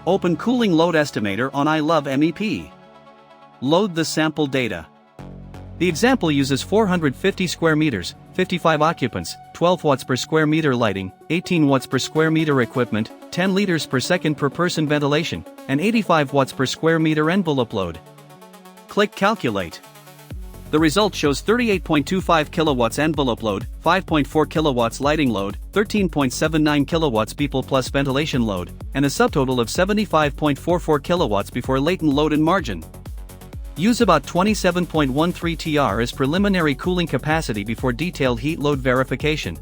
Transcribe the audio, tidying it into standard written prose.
Open Cooling Load Estimator on I Love MEP. Load the sample data. The example uses 450 square meters, 55 occupants, 12 watts per square meter lighting, 18 watts per square meter equipment, 10 liters per second per person ventilation, and 85 watts per square meter envelope load. Click Calculate. The result shows 38.25 kilowatts envelope load, 5.4 kilowatts lighting load, 13.79 kilowatts people plus ventilation load, and a subtotal of 75.44 kilowatts before latent load and margin. Use about 27.13 TR as preliminary cooling capacity before detailed heat load verification.